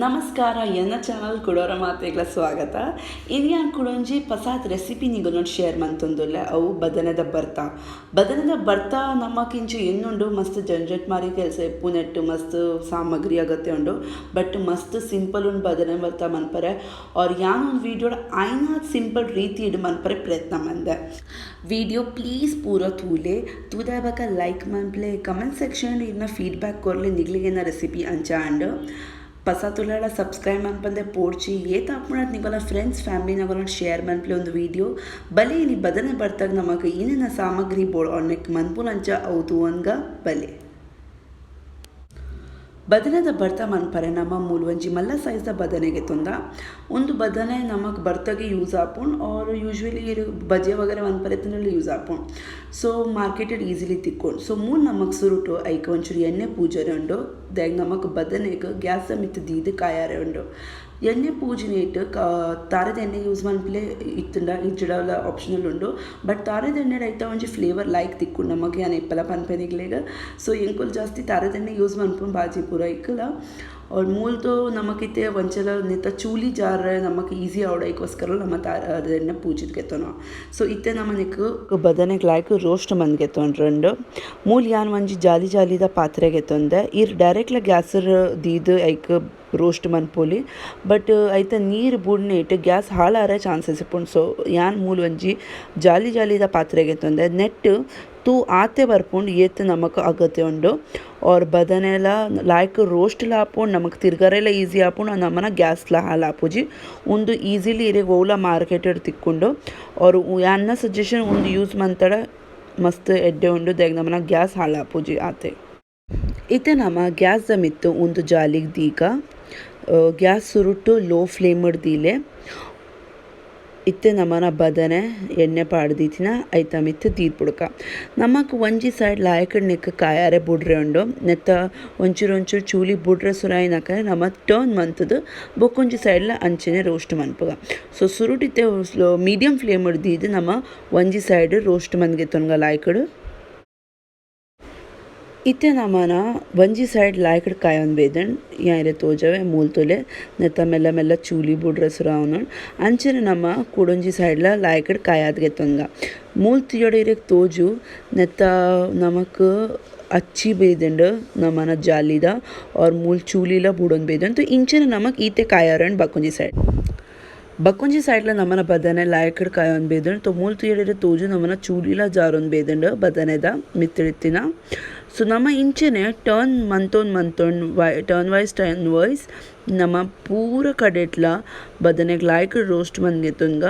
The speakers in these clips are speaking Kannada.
ನಮಸ್ಕಾರ ಎನ್ನ ಚಾನಲ್ ಕುಡೋರ ಮಾತೆಗಳ ಸ್ವಾಗತ. ಇಂಡಿಯನ್ ಕುಡೊಂಜಿ ಪಸಾತ್ ರೆಸಿಪಿ ನಿಗನೊಟ್ಟು ಶೇರ್ ಮಂತೊಂದುಲ್ಲೆ ಅವು ಬದನದ ಬರ್ತಾ ನಮ್ಮಕ್ಕಿಂಚು ಎನ್ನುಂಡು ಮಸ್ತ್ ಜಂಜಟ್ ಮಾರಿ ಕೆಲಸ ಎಪ್ಪುನೆಟ್ಟು ಮಸ್ತ್ ಸಾಮಗ್ರಿ ಅಗತ್ಯ ಉಂಡು. ಬಟ್ ಮಸ್ತ್ ಸಿಂಪಲ್ ಉಂಡು ಬದನೆ ಬರ್ತಾ ಮನ್ಪರೆ ಅವ್ರು ಯಾನೊಂದು ವೀಡಿಯೋಡ ಆಯ್ನ ಸಿಂಪಲ್ ರೀತಿ ಇಡು ಮನ್ಪರೆ ಪ್ರಯತ್ನ ಮಂದೆ. ವಿಡಿಯೋ ಪ್ಲೀಸ್ ಪೂರ ತೂದಾಬಕ ಲೈಕ್ ಮನ್ಪ್ಲೆ ಕಮೆಂಟ್ ಸೆಕ್ಷನ್ ಇನ್ನ ಫೀಡ್ಬ್ಯಾಕ್ ಕೊರ್ಲೆ ನಿಗ್ಲಿಗೆನ ರೆಸಿಪಿ ಅಂಚಾಂಡು ಪಸಾತುಲಾಡ ಸಬ್ಸ್ಕ್ರೈಬ್ ಮನ್ಪಂದೆ ಪೋಡ್ಚಿ ಏತ ಅಪ್ಪುಣತ್ ನಿಗೋಲ ಫ್ರೆಂಡ್ಸ್ ಫ್ಯಾಮಿಲಿ ನಗೋಲ ಶೇರ್ ಮನ್ಪ್ಲೆ ಒಂದು ವೀಡಿಯೋ ಬಲೆ ಇನಿ ಬದನೆ ಬರ್ತಾಗ ನಮಗೆ ಏನೇನ ಸಾಮಗ್ರಿ ಬೋಳ್ ಅನ್ನಕ್ಕೆ ಮನ್ಪುನಂಚ ಹೌದು ಅನ್ಗ ಬಲೆ ಬದನೆದ ಬರ್ತಾ ಮನ್ಪರೆ ನಮ್ಮ ಮೂಲವಂಜಿ ಮಲ್ಲ ಸೈಜ್ದ ಬದನೆಗೆ ತುಂದ ಒಂದು ಬದನೆ ನಮಗೆ ಬರ್ತಾಗೆ ಯೂಸ್ ಆಪುಂಡು और ಯೂಶ್ವಲಿ ಬಜೆ ವಗರೆ ಮನ್ಪರೆ ತಿನ್ನಲು ಯೂಸ್ ಆಪುಂಡು. ಸೊ ಮಾರ್ಕೆಟೆಡ್ ಈಸಿಲಿ ತಿಕ್ಕೊಂಡು ಸೊ ಮೂಲ ನಮಗೆ ಸುರುಟು ಐಕ ಒಂಚೂರು ಎಣ್ಣೆ ಪೂಜರೆ ಉಂಡು ದಾಗ ನಮಗೆ ಬದನೆಗೆ ಗ್ಯಾಸ್ ಮಿತ್ತು ದೀದು ಕಾಯಾರೆ ಉಂಡು. ಎಣ್ಣೆ ಪೂಜನೆ ಇಟ್ಟು ತಾರದ ಎಣ್ಣೆ ಯೂಸ್ ಮನ್ಪ್ಲೆ ಇತ್ತುಂಡ ಇಜ್ಜಿಡಲ ಆಪ್ಷನಲ್ ಉಂಡು. ಬಟ್ ತಾರದ ಎಣ್ಣೆ ಐತ ಒಂಜಿ ಫ್ಲೇವರ್ ಲೈಕ್ ತಿಕ್ಕೊಂಡು ನಮಗೆ ಯಾನು ಇಪ್ಪಲ ಪನ್ಪೆನಿಗ್ಲೇಗ ಸೊ ಎಂಕುಲ್ ಜಾಸ್ತಿ ತಾರದ ಎಣ್ಣೆ ಯೂಸ್ ಮನ್ಪುಂಡು ಬಾಜಿ ಪೂರ ಇಕ್ಕಲ और मूल तो नमकिते वंचल नेता चूली जार नमक ಈಸಿ आवड़ोस्कर नम तारदे पूजित गेतोन. सो इतने नमक बदने लायक रोस्ट मंद गेतोन रेंड मूल यान वंजी जाली जालीद पात्रे गेतोंदे इर डायरेक्ट ग्यासर दीद ऐक रोस्ट मन्पोली बट ऐत नीर बूडने इट ग्यास हाळारे ಚಾನ್ಸಸ್ ಇಪ್ಪುಂಡು. ಸೊ ಯಾನ್ ಮೂಲ ಒಂಜಿ ಜಾಲಿ ಜಾಲಿದ ಪಾತ್ರೆ ಗೆತ್ತೊಂದೆ ನೆಟ್ तू आते बरपुंड येत नमक अगत्य उंडु और बदनेला लायक रोस्ट ला आपुंड नमक तिरगरेला ಈಸಿ आपुंड नमन ग्यास ला हाल आपुजी उंदु ಈಸಿಲಿ इरे ओला मार्केटेड तिक्कुंडु और यान्न सजेशन उंदु यूज मंतड़ मस्त एड्डे उंडु देग नमन ग्यास हाल आपुजी आते इते नम ग्यास द मित्तु उंदु जालिग दीग ग्यास सुरुटु लो फ्लेमड दीले इत्ते नमना बदने एಣ್ಣೆ पाड्दीतिना ऐता मित्त दीद पुडक नमक ಒಂಜಿ ಸೈಡ್ ಲಾಯಕಡ್ ನೆಕ್ ಕಾಯಾರೆ ಬುಡ್ರೆ ಉಂಡು ನೆತ್ತ ಒಂಚೂರು ಚೂಲಿ ಬುಡ್ರೆ ಸುರಾಯಿನಕ ನಮ ಟರ್ನ್ ಮಂತದು ಬೊಕ್ಕೊಂಜಿ ಸೈಡ್ಲ ಅಂಚೆನೆ ರೋಸ್ಟ್ ಮನ್ಪುಗ. ಸೊ ಸುರುಟಿತ್ತೆ ಮೀಡಿಯಂ ಫ್ಲೇಮ್ ದೀದ್ ನಮ ಒಂಜಿ ಸೈಡ್ ರೋಸ್ಟ್ ಮಂದ್ಗೆ ತೊನ್ಗ ಲಾಯಕಡ್ इतने नमना वंजी साइड लायकड़ कायन बेदन यहाँ तोजवे मूल तोले नेता मेल्ला मेल्ला चूली बुड्रे सुरावन अंचने नम कुडंजी साइड लायकड़ कायाद गेतंग मूल तियोड़े तोजु नेता नमक अच्छी बेदंड नमना जालीदा और मूल चूलीला बुडन बेदन तो इंचने नमक ईते कायारन बक्कुंजी साइड नमन बदने लायकड़ कायन बेदन तो मूल तियोड़े तोजु नमना चूलीला जारन बेदंड बदनेदा मित्तिना. ಸೊ ನಮ್ಮ ಇಂಚೆನೆ ಟರ್ನ್ ಟರ್ನ್ ವೈಸ್ ನಮ್ಮ ಪೂರ ಕಡೆಟ್ಲ ಬದನೆಗೆ ಲಾಯ್ಕ್ ರೋಸ್ಟ್ ಮಂದ್ಗೆ ತುಂಗ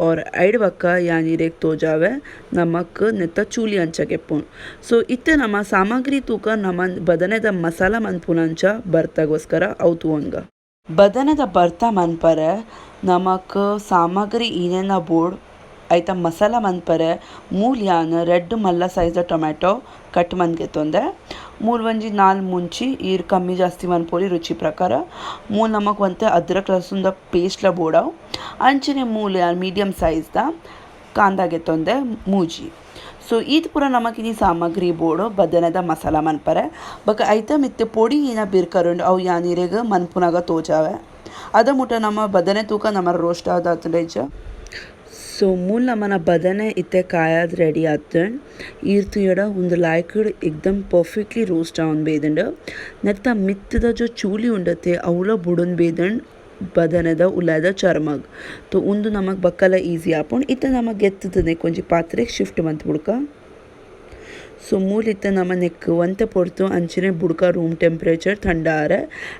और ऐड बक्का यानी रेक तो जावे नमक नेता चूली अंचके पुन. सो इत्ते नम सामग्री तूक नम बदनेद मसाला मन्पुनंच बर्तागोस्कर औतु अंग बदनेद ಬರ್ತಾ ಮನ್ಪರೆ नमक सामग्री इनेना बोर्ड ಐತ ಮಸಾಲ ಮನ್ಪರೆ ಮೂಲ್ ಯಾನ್ ರೆಡ್ ಮಲ್ಲ ಸೈಜ್ ಟೊಮ್ಯಾಟೊ ಕಟ್ ಮಂದ್ ಗೆತ್ತೊಂದೆ ಮೂಲ್ ಒಂಜಿ 4 ಮುಂಚಿ ಈರ್ ಕಮ್ಮಿ ಜಾಸ್ತಿ ಮನ್ಪೊಲಿ ರುಚಿ ಪ್ರಕಾರ ಮೂಲ್ ನಮಕ್ ಒಂತೆ ಅದ್ರಕ್ ಲಸುಂದ ಪೇಸ್ಟ್ಲ ಬೋಡಾವ್ ಅಂಚನೆ ಮೂಲ್ ಯಾನ್ ಮೀಡಿಯಂ ಸೈಜ್ದ ಕಾಂದ ಗೆತ್ತೊಂದೆ ಮೂಜಿ. ಸೊ ಈದ್ ಪೂರ ನಮಕ್ ಇನಿ ಸಾಮಗ್ರಿ ಬೋಡು ಬದನೆದ ಮಸಾಲ ಮನ್ಪರೆ ಬಕ ಐತ ಮಿತ್ತೆ ಪೊಡಿ ಏನ ಬಿರ್ಕರುಂಡು ಅವು ಯಾನಿರೆಗ ಮನ್ಪುನಾಗ ತೋಜಾವೆ ಅದ ಮುಟ ನಮ್ಮ ಬದನೆ ತೂಕ ನಮ್ಮ ರೋಸ್ಟ್ ಆದ ಸೊ ಮೂಲ ನಮ್ಮನ ಬದನೆ ಇತ್ತೆ ಕಾಯದ್ ರೆಡಿ ಆತಂಡ್ ಈರ್ತು ಎಡ ಒಂದು ಲಾಯ್ಕಡ್ ಎಕ್ದಮ್ ಪರ್ಫೆಕ್ಟ್ಲಿ ರೋಸ್ಟ್ ಆನ್ ಬೇದಂಡ್ ನೆತ್ತ ಮಿತ್ತದ ಜೋ ಚೂಲಿ ಉಂಡತೆ ಅವಳ ಬುಡನ್ ಬೇದಂಡ್ ಬದನೆದ ಉಲಾದ ಚರ್ಮಗ್ ತೋ ಒಂದು ನಮಗ್ ಬಕ್ಕಲ ಈಸಿ ಆಪುಂಡ್ ಇತ್ತ ನಮಗ್ ಗೆತ್ತದನೆ ಕೊಂಚಿ ಪಾತ್ರೆಗೆ ಶಿಫ್ಟ್ ಮಂತ್ ಬುಡ್ಕ. ಸೊ ಮೂಲ ಇತ್ತ ನಮ್ಮ ನೆಕ್ ಒಂತೆ ಪೊಡ್ತು ಅಂಚನೆ ಬುಡ್ಕ ರೂಮ್ ಟೆಂಪ್ರೇಚರ್ ಥಂಡಾರೆ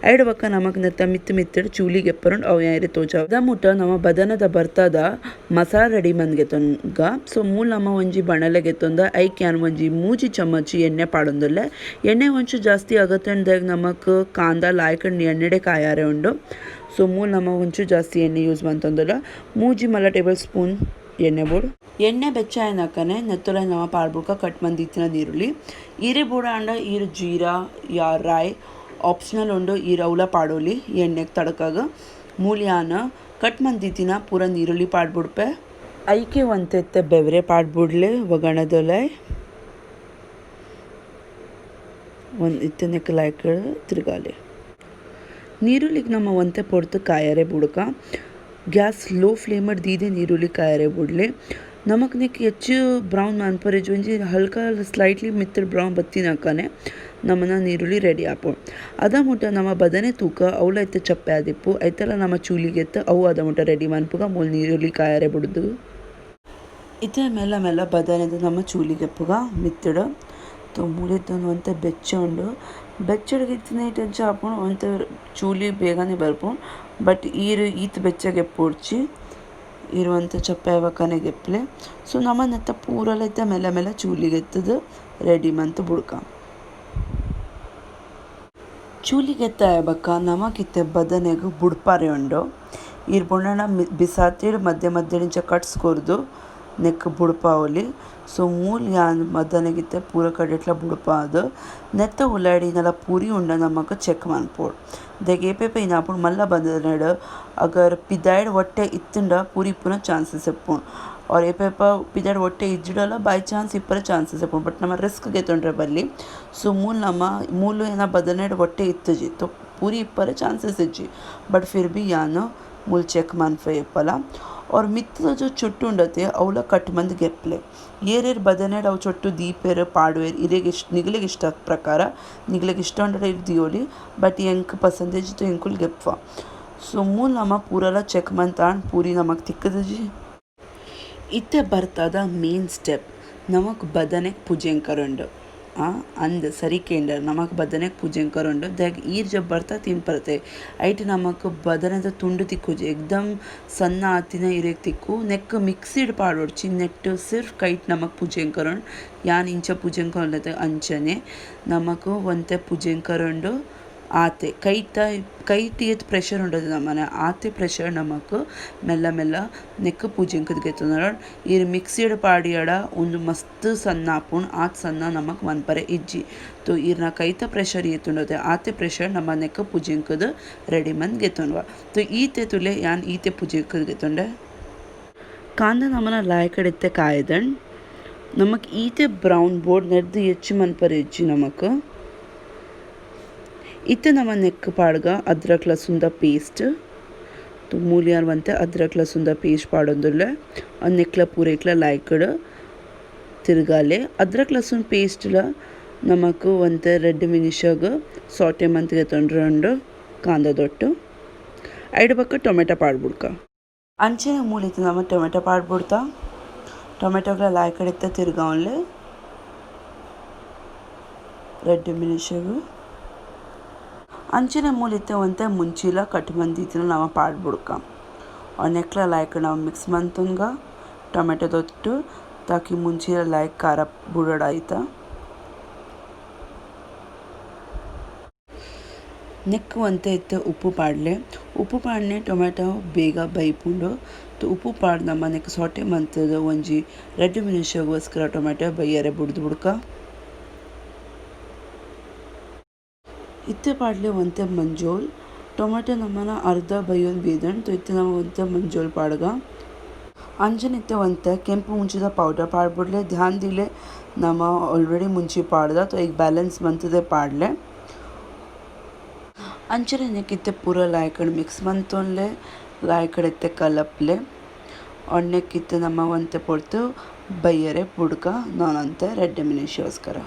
ಐಡ್ ಬಕ್ಕ ನಮಕ್ ನೆತ್ತ ಮಿತ್ತಡ್ ಚೂಲಿಗೆ ಎಪ್ಪರಂಡ್ ಅವು ಯಾರೆ ತೋಜ ಅದ ಮುಟ ನಮ್ಮ ಬದನದ ಬರ್ತದ ಮಸಾಲ ರೆಡಿ ಮಂದ್ಗೆ ತೊಂಗ. ಸೊ ಮೂಲ ನಮ್ಮ ಒಂಜಿ ಬಣಲೆಗೆ ತೊಂದ ಐಕ್ ಯಾನ್ ಒಂಜಿ ಮೂಜಿ ಚಮಚಿ ಎಣ್ಣೆ ಪಾಡೊಂದುಲ್ಲೆ ಎಣ್ಣೆ ಒಂಚು ಜಾಸ್ತಿ ಆಗತ್ತಂದಾಗ ನಮಕ್ ಕಾಂದ ಲಾಯ್ಕಂಡ್ ಎಣ್ಣೆಡೆ ಕಾಯಾರೆ ಉಂಡು. ಸೊ ಮೂಲ ನಮ್ಮ ಒಂಚು ಜಾಸ್ತಿ ಎಣ್ಣೆ ಯೂಸ್ ಮಂತಂದುಲ್ಲ ಮೂಜಿ ಮಲ್ಲ ಟೇಬಲ್ ಸ್ಪೂನ್ ಎಣ್ಣೆ ಬೋಡು ಎಣ್ಣೆ ಬೆಚ್ಚ ಏನಕ್ಕನೆ ನೆತ್ತೊಲ ನಮ ಪಾಡ್ಬುಡ್ಕ ಕಟ್ ಮಂದಿತ್ತಿನ ನೀರುಳ್ಳಿ ಈರೆ ಬೋಡ ಅಂಡ ಈರು ಜೀರಾ ಯಾ ರಾಯ್ ಆಪ್ಷನಲ್ ಉಂಡು ಈ ರೌಲ ಪಾಡೋಲಿ ಎಣ್ಣೆಗೆ ತಡಕಾಗ ಮೂಲ್ಯಾನ ಕಟ್ ಮಂದಿತ್ತಿನ ಪೂರ ನೀರುಳ್ಳಿ ಪಾಡ್ಬಿಡ್ಪೆ ಐಕೆ ಒಂತೆತ್ತೆ ಬೆವರೆ ಪಾಡ್ಬಿಡ್ಲೆ ಒಗಣದೊಲೆ ಒಂದು ಇತ್ತನೆಕ್ ಲೈಕ್ ತಿರುಗಾಲೆ ನೀರುಳ್ಳಿಗೆ ನಮ್ಮ ಒಂತೆ ಪೊಡ್ತು ಕಾಯರೆ ಬುಡಕ ಗ್ಯಾಸ್ ಲೋ ಫ್ಲೇಮರ್ ದೀದೆ ನೀರುಳ್ಳಿ ಕಾಯರೆ ಬುಡ್ಲೆ ನಮಕ್ ನೆಕ್ ಹೆಚ್ಚು ಬ್ರೌನ್ ಅನ್ಪರೇಜ್ ಒಂಜಿ ಹಲ್ಕ ಸ್ಲೈಟ್ಲಿ ಮಿತ್ತಡ್ ಬ್ರೌನ್ ಬತ್ತಿನಾಕನೆ ನಮ್ಮನ ನೀರುಳ್ಳಿ ರೆಡಿ ಆಪು ಅದ ಮುಟ್ಟ ನಮ್ಮ ಬದನೆ ತೂಕ ಅವಳ ಐತೆ ಚಪ್ಪೆ ಆದಿಪ್ಪು ಐತಲ್ಲ ನಮ್ಮ ಚೂಲಿಗೆತ್ತ ಅವು ಅದ ಮುಟ್ಟ ರೆಡಿ ಮನ್ಪುಗ ಮೂಲ ನೀರುಳ್ಳಿ ಕಾಯರೆ ಬಿಡುದು ಇತ್ತೆ ಮೆಲ್ಲ ಮೆಲ್ಲ ಬದನೆದು ನಮ್ಮ ಚೂಲಿಗೆಪ್ಪುಗ ಮಿತ್ತಡು ಮೂಲಿದ್ದೊಂದು ಒಂತೆ ಬೆಚ್ಚಂಡು ಬೆಚ್ಚಡಿಗೆ ಇತ್ತಿನ ಇಟ್ಟು ಹಾಪುಣು ಒಂತೆ ಚೂಲಿ ಬೇಗನೆ ಬರ್ಪುಣು ಬಟ್ ಈತ್ ಬೆಚ್ಚಗೆ ಪೋಡ್ಚಿ ಇರುವಂಥ ಚಪ್ಪೆ ಅವಕನೆ ಗೆಪ್ಪಲೆ ಸೊ ನಮ್ಮನೆತ್ತ ಪೂರಲೆತ್ತ ಮೆಲ್ಲ ಮೆಲ್ಲ ಚೂಲಿಗೆತ್ತದು ರೆಡಿ ಮಂತ್ ಬುಡ್ಕ ಚೂಲಿಗೆತ್ತ ಆಯಬಕ್ಕ ನಮಗಿತ್ತೆ ಬದನೆಗೆ ಬುಡ್ಪಾರೆ ಉಂಡು ಈರ್ ಬುಣ್ಣನ ಬಿಸಾತಿಡ್ ಮಧ್ಯೆ ಮಧ್ಯೆ ಕಟ್ಸ್ಕೊರ್ದು ನೆಕ್ ಬುಡ್ಪಾವಲಿ ಸೊ ಮೂಲ್ ಯಾನ್ ಮದನೆಗಿತ್ತೆ ಪೂರ ಕಡೆಟ್ಲ ಬುಡ್ಪ ಅದು ನೆತ್ತ ಉಳ್ಳಾಡಿನೆಲ್ಲ ಪೂರಿ ಉಂಡ ನಮಕ್ ಚೆಕ್ ಮನ್ಪೋಡು ದೆಗೆ ಏಪೇಪೆ ಇನಾಪುಂಡು ಮಲ್ಲ ಬದನೆಡ್ ಅಗರ್ ಪಿದಾಯ್ಡ್ ಹೊಟ್ಟೆ ಇತ್ತಂಡ ಪೂರಿ ಪುನಃ ಚಾನ್ಸಸ್ ಎಪ್ಪುಂಡು और ಏಪೇಪ ಪಿದಾಯ್ಡ್ ಹೊಟ್ಟೆ ಇಜ್ಜಿಡಲ್ಲ ಬೈ ಚಾನ್ಸ್ ಇಪ್ಪರ ಚಾನ್ಸಸ್ ಎಪ್ಪುಂಡು ಬಟ್ ನಮ್ಮ ರಿಸ್ಕ್ಗೆ ತೊಂದರೆ ಬರಲಿ ಸೊ ಮೂಲು ಏನ ಬದನೆಡ್ ಹೊಟ್ಟೆ ಇತ್ತಜಿತ್ತು ಪೂರಿ ಇಪ್ಪರೆ ಚಾನ್ಸಸ್ ಇಜ್ಜಿ ಬಟ್ ಫಿರ್ ಬಿ ಯಾನು ಮೂಲ್ ಚೆಕ್ ಮನ್ಫೆ ಎಪ್ಪಲ और मित्तದ जो चुट्टु उंडते अवला कट मंद गेप्ले ಏರೇರ್ ಬದನೆಡ್ ಅವು ಚೊಟ್ಟು ದೀಪೇರ್ ಪಾಡುವೇರ್ ಇರೆಗೆ ನಿಗ್ಲೆಗೆ ಇಷ್ಟ ಪ್ರಕಾರ ನಿಗ್ಲೆಗೆ ಇಷ್ಟ ಉಂಡರೆ ದಿಯೋಲಿ ಬಟ್ ಎಂಕ್ ಪಸಂದೇಜ್ तो ಎಂಕುಲ್ ಗೆಪ್ವ ಸೊ ಮೂಲ್ ನಮ್ಮ ಪೂರಲ ಚೆಕ್ ಮಂತಾಣ್ ಪೂರಿ ನಮಕ್ ತಿಕ್ಕದಜಿ ಇತ್ತೆ ಬರ್ತದ ಮೇನ್ ಸ್ಟೆಪ್ ನಮಕ್ ಬದನೆಗ್ ಪೂಜೆಂಕರುಂಡು ಅಂದ್ ಸರಿ ಕೇಂಡರ್ ನಮಕ್ ಬದನೆಗ್ ಪೂಜೆಂಕರುಂಡು ದಾಗ್ ಈರ್ ಜಬ್ ಬರ್ತಾ ತಿನ್ಪರತೆ ಐಟ್ ನಮಕ್ ಬದನೆದ ತುಂಡು ತಿಕ್ಕುಜಿ ಎಕ್ದಮ್ ಸಣ್ಣ ಆತಿನ ಇರೇಗ್ ತಿಕ್ಕು ನೆಕ್ ಮಿಕ್ಸಿಡ್ ಪಾಡೋಡ್ಚಿ ನೆಟ್ ಸಿರ್ಫ್ ಕೈಟ್ ನಮಕ್ ಪೂಜೆಂಕರುಂಡು ಯಾನ್ ಇಂಚ ಪೂಜೆಂಕರುಂಡು ಅಂಚನೆ ನಮಕ್ ಒಂತೆ ಪೂಜೆಂಕರುಂಡು ಆತೆ ಕೈಟ್ ಪ್ರೆಷರ್ ಉಂಡದು ನಮ್ಮನೆ ಆತೆ ಪ್ರೆಷರ್ ನಮಕ್ ಮೆಲ್ಲ ಮೆಲ್ಲ ನೆಕ್ ಪೂಜೆಂಕದ್ ಗೆತ್ತುಂಡು ಈರ್ ಮಿಕ್ಸಿಡ್ ಪಾಡಿಯಡ ಒಂದು ಮಸ್ತ್ ಸಣ್ಣ ಆಪುಂಡು ಆತ್ ಸಣ್ಣ ನಮಕ್ ಮನ್ಪರೆ ಇಜ್ಜಿ ತೋ ಈರ್ನ ಕೈತ ಪ್ರೆಷರ್ ಏತುಂಡತೆ ಆತೆ ಪ್ರೆಷರ್ ನಮ್ಮ ನೆಕ್ ಪೂಜೆಂಕದ್ ರೆಡಿ ಮಂದ್ ಗೆತ್ತುಂಡ್ವ ತೋ ಈತೆ ತುಲೆ ಯಾನ್ ಈತೆ ಪೂಜೆಂಕದ್ ಗೆತ್ತುಂಡೆ ಕಾಂದ ನಮ್ಮನ ಲಾಯಕಡೆತ್ತೆ ಕಾಯ್ದಂಡ್ ನಮಕ್ ಈತೆ ಬ್ರೌನ್ ಬೋರ್ಡ್ ನೆಡ್ದು ಹೆಚ್ಚು ಮನ್ಪರೆ ಇಜ್ಜಿ ನಮಕ್ इत्ते नम नेक पाड़ग अदरक लहसुन द पेस्ट तो मूलियार वंते अदरक लहसुन द पेस्ट पाड़ोंदुल्ले और नेक्ला पूरेक्ला लाइकड तिरगाले अदरक लहसुन पेस्ट ला नमक वंते रेड मिनिशग सॉटे मंत ಗೆತ್ತೊಂಡ್ರಂಡು ಕಾಂದ ದೊಟ್ಟು ಐಡ್ ಬಕ್ಕ ಟೊಮೆಟೊ ಪಾಡ್ಬಿಡ್ಕ ಅಂಚೆ ಮೂಲಿತ ನಮ ಟೊಮೆಟೊ ಪಾಡ್ಬಿಡ್ತಾ ಟೊಮೆಟೊಗಳ ಲಾಯ್ಕಡೆತ್ತ ತಿರ್ಗಾವನ್ಲೆ रेड मिनिशग अंचने मूलिते ಒಂತೆ ಮುಂಚಿಲ ಕಟ್ ಮಂದಿತಿನ ನಾವು ಪಾಡ್ಬಿಡ್ಕ ನೆಕ್ಲ ಲೈಕ್ ನಾವು ಮಿಕ್ಸ್ ಮಂತುಂಗ ಟೊಮೆಟೊ ದೊಟ್ಟು ತಾಕಿ ಮುಂಚಿಲ ಲೈಕ್ ಖಾರ ಬುಡಡ ಆಯ್ತಾ ನೆಕ್ ಒಂತೆ ಇತ್ತೆ ಉಪ್ಪು ಪಾಡ್ಲೆ ಉಪ್ಪು ಪಾಡ್ನೆ ಟೊಮೆಟೊ ಬೇಗ ಬೈಪುಂಡು तो ಉಪ್ಪು ಪಾಡ್ ನಮ್ಮ ನೆಕ್ ಸೊಟೆ ಮಂತದ ಒಂಜಿ ರೆಡ್ ಮಿನಿಶಗೋಸ್ಕರ ಟೊಮೆಟೊ ಬೈಯರೆ ಬುಡ್ದು ಬುಡ್ಕ इत्ते पाडले वंते मंजोल टೊಮೆಟೊ नमन अर्ध बय्योन बेदन तो इत्ते नम वंते मंजोल पाडग अंजन इत्ते वंते केंपु मुंचिद पाउडर पाड्बिडले ध्यान दिले नम ऑलरेडी मुंचि पाड्द तो एक बैलेंस मंतदे पाडले अंचने नेकित्ते पूरा लायकड मिक्स मंतोनले लायकड इत्ते कलपले और नेकित्ते नम वंते पोर्तु बय्यरे बुडक नानंते रेड मिनिशोस्कर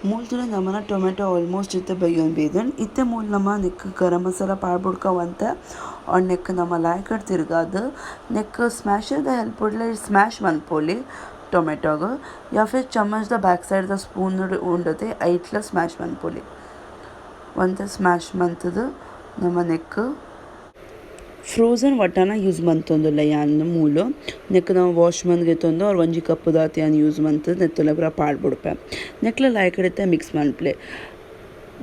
मूल तुले नमन टೊಮೆಟೊ ऑलमोस्ट इत्ते बय्योन बेदन इत्ते मूल नम नेक गरम मसाला पाड्बिಡ್ಕ वंते और नेक नम लायकड तिर्गाद नेक स्मैशर द हेल्प उडले स्मैश मन्पोली टೊಮೆಟೊग या फिर चम्मच द बैक साइड द स्पून उंडते ऐट्ला स्मैश मन्पोली वंते स्मैश मंतद नम नेक फ्रोज़न वटाना यूज़ मंतोंदुल्ला यान मूलो नेक ನಾವು ವಾಶ್ ಮಂದ್ಗೆ ತೊಂದು ಅವ್ರು ಒಂಜಿ ಕಪ್ಪು ದಾತಿ ಯಾನ್ ಯೂಸ್ ಮಂತದ ನೆತ್ತೊಲೆ ಪೂರ ಪಾಡ್ಬಿಡ್ಪೆ ನೆಕ್ಲ ಲಾಯ್ಕಡೆತ್ತೆ ಮಿಕ್ಸ್ ಮನ್ಪ್ಲೆ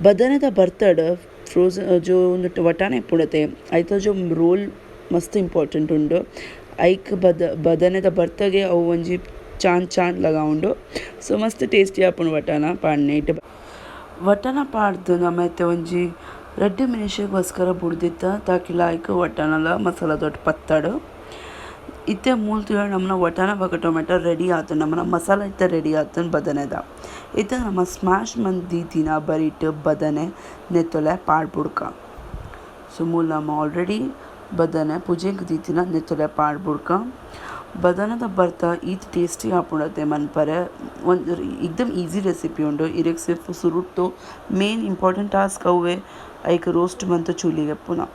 ಬದನೆದ ಬರ್ತಡ್ ಫ್ರೋಝನ್ ಜೋ ಒಂದು ವಟಾನ ಇಪ್ಪುಡತೆ ಐತ ಜೋ ರೋಲ್ ಮಸ್ತ್ ಇಂಪಾರ್ಟೆಂಟ್ ಉಂಡು ಐಕ್ ಬದನೆದ ಬರ್ತಗೆ ಅವು ಒಂಜಿ ಚಾಂದ್ ಲಗಾವುಂಡು ಸೊ ಮಸ್ತ್ ಟೇಸ್ಟಿ ಆಪುಂಡು ವಟಾನ ಪಾಡ್ನೆ ಇಟ್ಟು ವಟಾನ ಪಾಡ್ದು ನಮ್ಮೈತೆ ಒಂಜಿ रेड मिनिशಗೋಸ್ಕರ ಬುಡ್ದಿತ್ತ ತಾಕಿ ಲಾಯ್ಕ್ ವಟಾನಲ ಮಸಾಲ ದೊಟ್ಟು ಪತ್ತಡು इथे मूल तुवें नमना वटाणा बका टೊಮೆಟೊ रेडी आतन नमना मसाला इत्ते रेडी आतन बदनेद इत्ते नम स्मैश मन दीतिना बरीट बदने नेतोले पाड बुड़का सो मूल नम ऑलरेडी बदने पुजेंक दीतिना नेतोले पाड बुड़का बदनेद ಬರ್ತಾ ಇದು ಟೇಸ್ಟಿ ಆಪುಂಡತೆ ಮನ್ಪರೆ ಒಂದು एकदम ಈಸಿ ರೆಸಿಪಿ ಉಂಡು ಇರೆಗ್ ಸಿರ್ಫ್ ಸುರುಟ್ಟು ಮೇನ್ ಇಂಪಾರ್ಟೆಂಟ್ ಟಾಸ್ಕ್ ಅವೇ ಐಕ್ ರೋಸ್ಟ್ ಮಂತ ಚೂಲಿಗೆ ಪುನ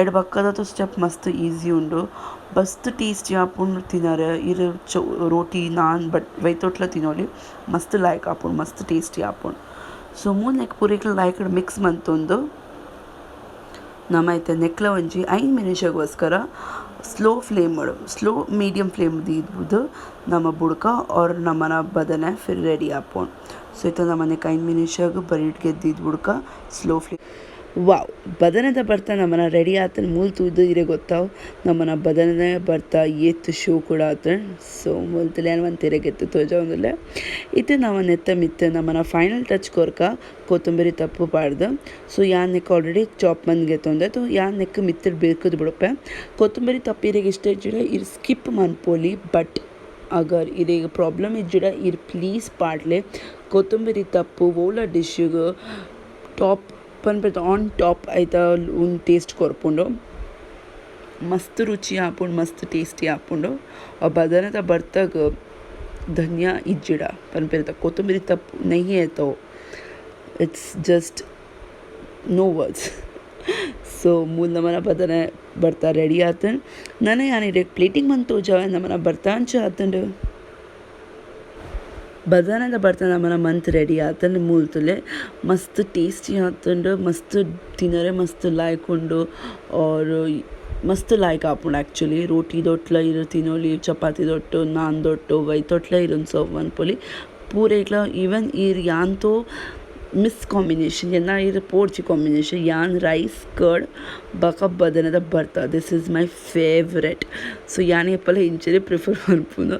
ಐಡ್ ಬಕ್ಕದ ಸ್ಟೆಪ್ ಮಸ್ತ್ ಈಸಿ ಉಂಡು ಮಸ್ತ್ ಟೇಸ್ಟಿ ಆಪುಂಡು ತಿನ್ನರೆ ಇರು ರೋಟಿ ನಾನ್ ಬಟ್ ವೈತೊಟ್ಲ ತಿನ್ನೋಲಿ ಮಸ್ತ್ ಲೈಕ್ ಆಪುಂಡು ಮಸ್ತ್ ಟೇಸ್ಟಿ ಆಪುಂಡು ಸೊ ಮೂರು ನೆಕ್ ಪೂರೈಕ್ಲ ಲೈಕ್ ಮಿಕ್ಸ್ ಮಂತೊಂದು ನಮ್ಮ ಐತೆ ನೆಕ್ಲ ಒಂಜಿ 5 ನಿಮಿಷಗೋಸ್ಕರ ಸ್ಲೋ ಮೀಡಿಯಮ್ ಫ್ಲೇಮ್ ದೀದ್ಬೋದು ನಮ್ಮ ಬುಡ್ಕ और ನಮ್ಮನ ಬದನೆ ಫಿರ್ ರೆಡಿ ಆಪೋಣ್ ಸೊ ಇತ್ತ ನಮ್ಮನೆ 5 ನಿಮಿಷಗ ಬರೀಟ್ಗೆ ದೀದ್ ಬುಡ್ಕ ಸ್ಲೋ ಫ್ಲೇಮ್ ವಾವ್ ಬದನೆದ ಬರ್ತಾ ನಮ್ಮನ ರೆಡಿ ಆತನ ಮೂಲ್ ತೂದು ಇರೆ ಗೊತ್ತಾವು ನಮ್ಮನ ಬದನೆ ಬರ್ತಾ ಏತ್ ಶೋ ಕೂಡ ಆತನ ಸೊ ಮೂಲ್ ತುಲೇನ ಒಂದು ತೆರೆಗೆತ್ತು ತೋಜ ಒಂದಲ್ಲ ಇತ್ತೆ ನಾವು ನೆತ್ತ ಮಿತ್ತ ನಮ್ಮನ ಫೈನಲ್ ಟಚ್ ಕೊರ್ಕ ಕೊತ್ತಂಬರಿ ತಪ್ಪು ಪಾಡ್ದು ಸೊ ಯಾನ್ ನೆಕ್ ಆಲ್ರೆಡಿ ಚಾಪ್ ಮಂದಿಗೆ ತೊಂದೆ ತೋ ಯಾನ್ ನೆಕ್ ಮಿತ್ತರ್ ಬೇಕದು ಬಿಡಪ್ಪೆ ಕೊತ್ತಂಬರಿ ತಪ್ಪಿರಿಗೆ ಇಷ್ಟ ಇಜ್ಜಿಡ ಇರ್ ಸ್ಕಿಪ್ ಮನ್ಪೋಲಿ ಬಟ್ अगर इरे प्रॉब्लम इज्जिಡ इर प्लीज़ पार्टले कोतंबरी तप्पु ओला डिश्गे टॉप पन ऑन टॉप आयता उन टेस्ट कोर्पुंडो मस्त रुचि आपुंड मस्त टेस्टी आपुंडो और बदनेद बर्ताग धनिया इज्जिಡ पन कोतंबरी तप्पु नहीं है तो इट्स जस्ट नो वर्ड्स ಸೊ ಮೂಲ ನಮ್ಮನ ಬದನೆ ಬರ್ತಾ ರೆಡಿ ಆತನ್ ನಾನು ಯಾನಿಡೆ ಪ್ಲೇಟಿಂಗ್ ಮಂತ್ ತೋಜಾವೆ ನಮ್ಮನ ಬರ್ತಾ ಅಂಚ ಆತಂಡು ಬದನೆದ ಬರ್ತಾ ನಮ್ಮನ ಮಂತ್ ರೆಡಿ ಆತಂಡು ಮೂಲ್ತಲೆ ಮಸ್ತ್ ಟೇಸ್ಟಿ ಆತಂಡು ಮಸ್ತ್ ತಿನ್ನರೆ ಮಸ್ತ್ ಲಾಯ್ಕ್ ಉಂಡು और ಮಸ್ತ್ ಲಾಯ್ಕ್ ಆಪುಂಡು ಆ್ಯಕ್ಚುಲಿ ರೋಟಿ ದೊಟ್ಲ ಇರು ತಿನ್ನೋಲಿ ಚಪಾತಿ ದೊಟ್ಟು ನಾನ್ ದೊಟ್ಟು ವೈತೊಟ್ಲ ಇರೊಂದು ಸರ್ವ್ ಮನ್ಪೊಲಿ ಪೂರ ಇಟ್ಲ ಈವನ್ ಈರ್ ಯಾಂತೋ मिस कॉम्बिनेशन जेन्ना इर पोडची कॉम्बिनेशन यान राइस कर्ड बाका बदनेद बर्ता this is my favourite so यान एप्पल इंचेरे प्रिफर मन्पुनो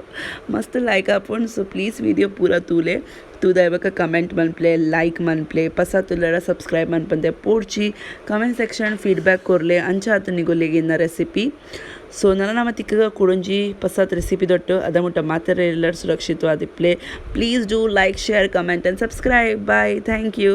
मस्त लायक आपुन सो प्लीज वीडियो पूरा तूले तूदा इवका कमेंट मन्प्ले लाइक मन्प्ले पसा तुलरा सब्सक्राइब मन्पंदे पोडची कमेंट सेक्शन फीडबैक कोरले अंच आत निगोलेगिन रेसिपी ಸೊ ನನ್ನ ನಮ್ಮ ತಿಕ್ಕಗ ಕುಡಂಜಿ ಪಸಾತ್ ರೆಸಿಪಿ ದೊಟ್ಟು ಅದ ಮುಟ್ಟ ಮಾತ್ರ ಎಲ್ಲರೂ ಸುರಕ್ಷಿತವಾದಿಪ್ಲೆ please do like share comment and subscribe bye thank you